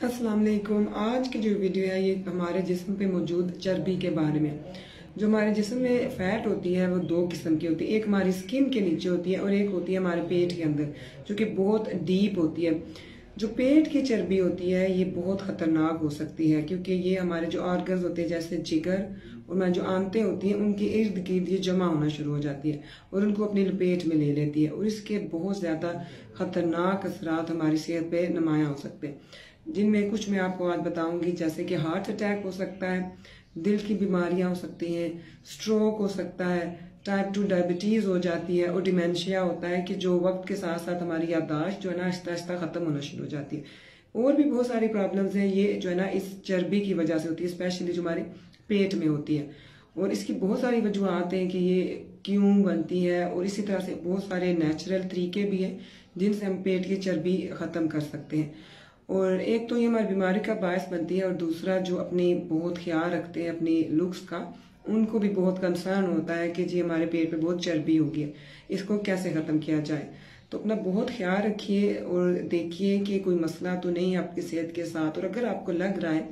अस्सलाम वालेकुम। आज की जो वीडियो है ये हमारे जिस्म पे मौजूद चर्बी के बारे में। जो हमारे जिस्म में फैट होती है वो दो किस्म की होती है, एक हमारी स्किन के नीचे होती है और एक होती है हमारे पेट के अंदर, जो कि बहुत डीप होती है। जो पेट की चर्बी होती है ये बहुत खतरनाक हो सकती है, क्योंकि ये हमारे जो ऑर्गन्स होते हैं जैसे जिगर और हमारी जो आंतें होती हैं उनके इर्द गिर्द ये जमा होना शुरू हो जाती है और उनको अपनी लपेट में ले लेती है, और इसके बहुत ज़्यादा खतरनाक असरात हमारी सेहत पे नुमायाँ हो सकते हैं, जिनमें कुछ मैं आपको आज बताऊंगी। जैसे कि हार्ट अटैक हो सकता है, दिल की बीमारियां हो सकती हैं, स्ट्रोक हो सकता है, टाइप 2 डायबिटीज़ हो जाती है और डिमेंशिया होता है कि जो वक्त के साथ साथ हमारी याददाश्त जो है ना आहिस्ता आहिस्ता ख़त्म होना शुरू हो जाती है। और भी बहुत सारी प्रॉब्लम्स हैं, ये जो है ना इस चर्बी की वजह से होती है, स्पेशली जो हमारे पेट में होती है। और इसकी बहुत सारी वजूहत हैं कि ये क्यों बनती है, और इसी तरह से बहुत सारे नेचुरल तरीके भी हैं जिनसे हम पेट की चर्बी ख़त्म कर सकते हैं। और एक तो ये हमारी बीमारी का बायस बनती है, और दूसरा जो अपनी बहुत ख्याल रखते हैं अपनी लुक्स का, उनको भी बहुत कंसर्न होता है कि जी हमारे पेट पे बहुत चर्बी होगी है, इसको कैसे ख़त्म किया जाए। तो अपना बहुत ख्याल रखिए और देखिए कि कोई मसला तो नहीं है आपकी सेहत के साथ। और अगर आपको लग रहा है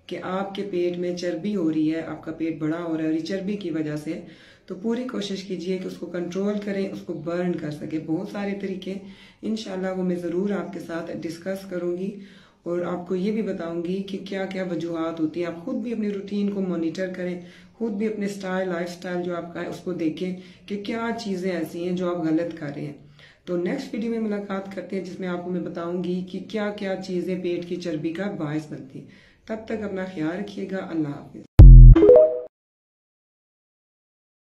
कि आपके पेट में चर्बी हो रही है, आपका पेट बड़ा हो रहा है और ये चर्बी की वजह से, तो पूरी कोशिश कीजिए कि उसको कंट्रोल करें, उसको बर्न कर सके। बहुत सारे तरीके इंशाल्लाह वो मैं ज़रूर आपके साथ डिस्कस करूंगी और आपको ये भी बताऊंगी कि क्या क्या वजूहत होती है। आप खुद भी अपनी रूटीन को मॉनिटर करें, खुद भी अपने लाइफ स्टाइल जो आपका है उसको देखें कि क्या चीज़ें ऐसी हैं जो आप गलत कर रहे हैं। तो नेक्स्ट वीडियो में मुलाकात करते हैं, जिसमें आपको मैं बताऊंगी कि क्या क्या चीज़ें पेट की चर्बी का बायस बनती है। तब तक अपना ख्याल रखिएगा। अल्लाह हाफिज।